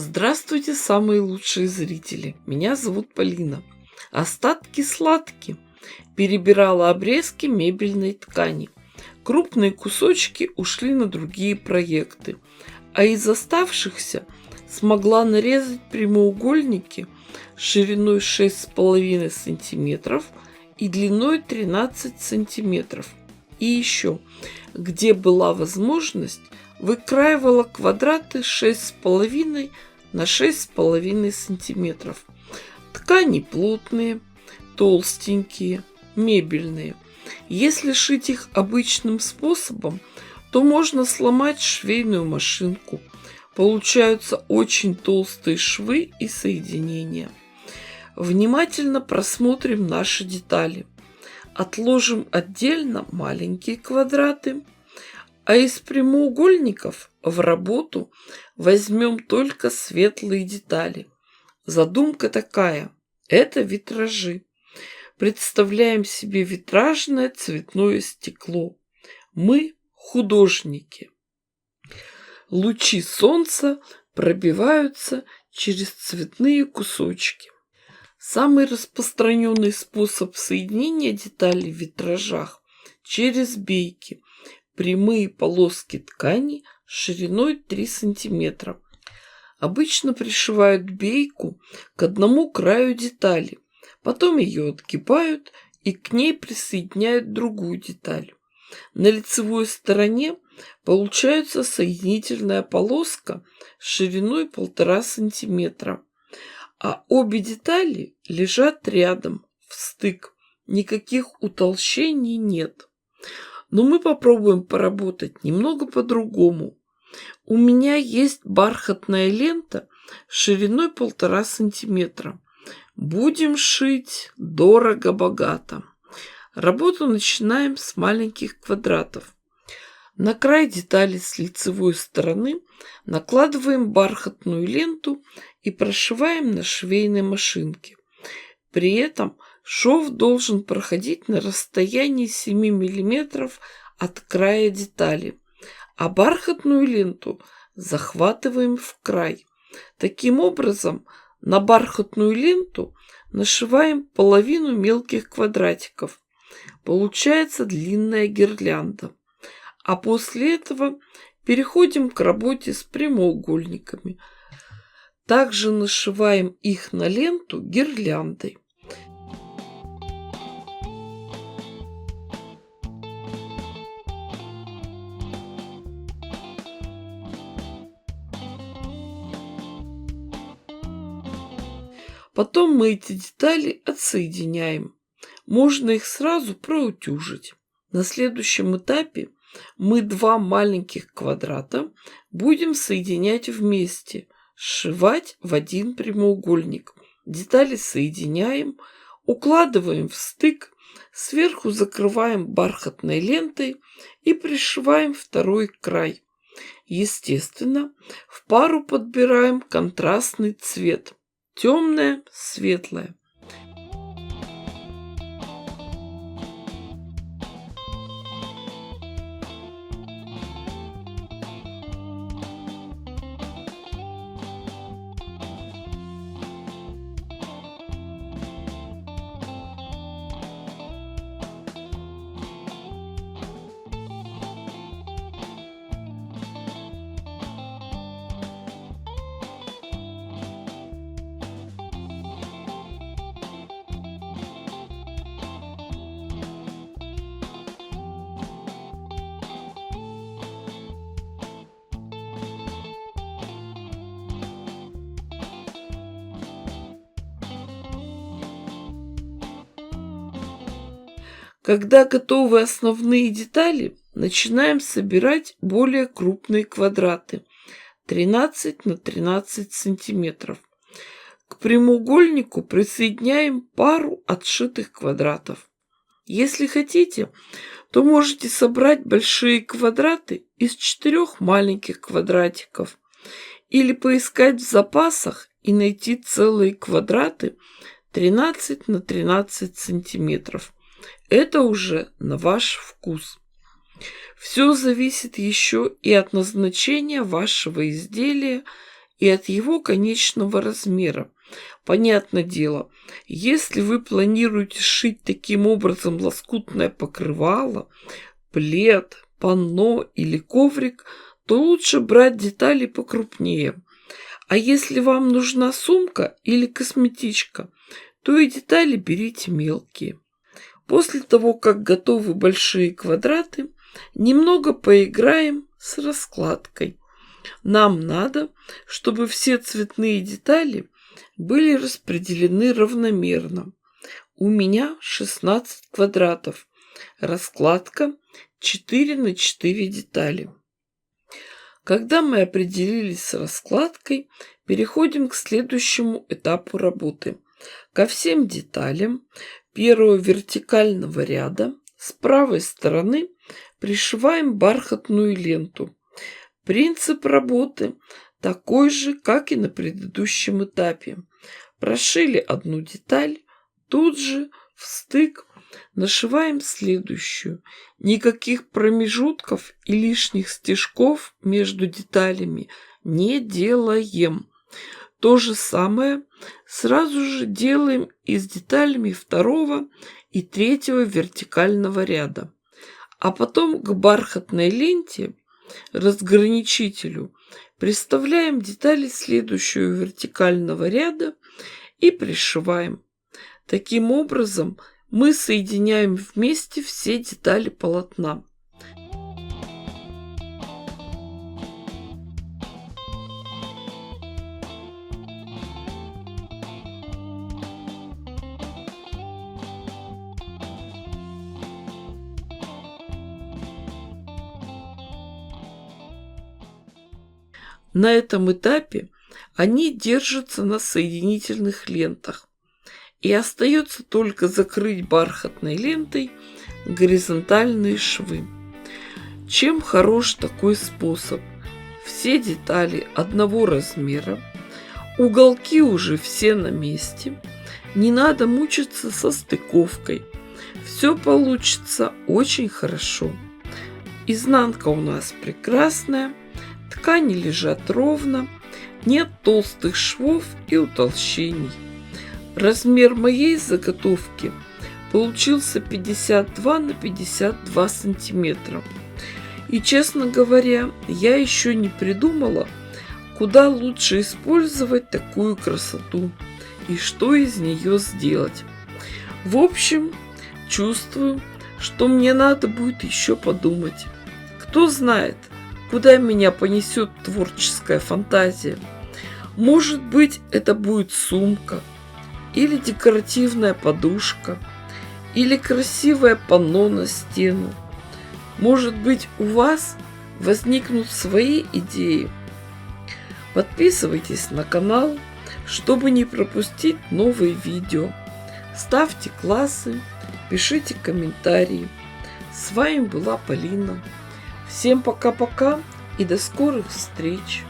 Здравствуйте, самые лучшие зрители! Меня зовут Полина. Остатки сладки. Перебирала обрезки мебельной ткани. Крупные кусочки ушли на другие проекты, а из оставшихся смогла нарезать прямоугольники шириной 6,5 сантиметров и длиной 13 сантиметров. И еще, где была возможность, выкраивала квадраты 6,5 на 6,5 сантиметров. Ткани плотные, толстенькие, мебельные. Если шить их обычным способом, то можно сломать швейную машинку. Получаются очень толстые швы и соединения. Внимательно просмотрим наши детали. Отложим отдельно маленькие квадраты, а из прямоугольников в работу возьмем только светлые детали. Задумка такая – это витражи. Представляем себе витражное цветное стекло. Мы художники. Лучи солнца пробиваются через цветные кусочки. Самый распространенный способ соединения деталей в витражах – через бейки. Прямые полоски ткани шириной 3 сантиметра. Обычно пришивают бейку к одному краю детали, потом ее отгибают и к ней присоединяют другую деталь. На лицевой стороне получается соединительная полоска шириной 1,5 сантиметра, а обе детали лежат рядом, в стык. Никаких утолщений нет. Но мы попробуем поработать немного по-другому. У меня есть бархатная лента шириной 1,5 сантиметра. Будем шить дорого-богато. Работу начинаем с маленьких квадратов. На край детали с лицевой стороны накладываем бархатную ленту и прошиваем на швейной машинке. При этом шов должен проходить на расстоянии 7 мм от края детали, а бархатную ленту захватываем в край. Таким образом, на бархатную ленту нашиваем половину мелких квадратиков. Получается длинная гирлянда. А после этого переходим к работе с прямоугольниками. Также нашиваем их на ленту гирляндой. Потом мы эти детали отсоединяем. Можно их сразу проутюжить. На следующем этапе мы два маленьких квадрата будем соединять вместе, сшивать в один прямоугольник. Детали соединяем, укладываем в стык, сверху закрываем бархатной лентой и пришиваем второй край. Естественно, в пару подбираем контрастный цвет. Темное, светлое. Когда готовы основные детали, начинаем собирать более крупные квадраты 13 на 13 сантиметров. К прямоугольнику присоединяем пару отшитых квадратов. Если хотите, то можете собрать большие квадраты из 4 маленьких квадратиков или поискать в запасах и найти целые квадраты 13 на 13 сантиметров. Это уже на ваш вкус. Все зависит еще и от назначения вашего изделия и от его конечного размера. Понятное дело, если вы планируете сшить таким образом лоскутное покрывало, плед, панно или коврик, то лучше брать детали покрупнее. А если вам нужна сумка или косметичка, то и детали берите мелкие. После того, как готовы большие квадраты, немного поиграем с раскладкой. Нам надо, чтобы все цветные детали были распределены равномерно. У меня 16 квадратов. Раскладка 4 на 4 детали. Когда мы определились с раскладкой, переходим к следующему этапу работы. Ко всем деталям первого вертикального ряда с правой стороны пришиваем бархатную ленту. Принцип работы такой же, как и на предыдущем этапе. Прошили одну деталь, тут же в стык нашиваем следующую. Никаких промежутков и лишних стежков между деталями не делаем. То же самое сразу же делаем и с деталями второго и третьего вертикального ряда. А потом к бархатной ленте, разграничителю, приставляем детали следующего вертикального ряда и пришиваем. Таким образом, мы соединяем вместе все детали полотна. На этом этапе они держатся на соединительных лентах. И остается только закрыть бархатной лентой горизонтальные швы. Чем хорош такой способ? Все детали одного размера, уголки уже все на месте, не надо мучиться со стыковкой. Все получится очень хорошо. Изнанка у нас прекрасная, ткани лежат ровно, нет толстых швов и утолщений. Размер моей заготовки получился 52 на 52 сантиметра. И, честно говоря, я еще не придумала, куда лучше использовать такую красоту и что из нее сделать. В общем, чувствую, что мне надо будет еще подумать. Кто знает, куда меня понесет творческая фантазия. Может быть, это будет сумка, или декоративная подушка, или красивое панно на стену. Может быть, у вас возникнут свои идеи. Подписывайтесь на канал, чтобы не пропустить новые видео. Ставьте классы, пишите комментарии. С вами была Полина. Всем пока-пока и до скорых встреч!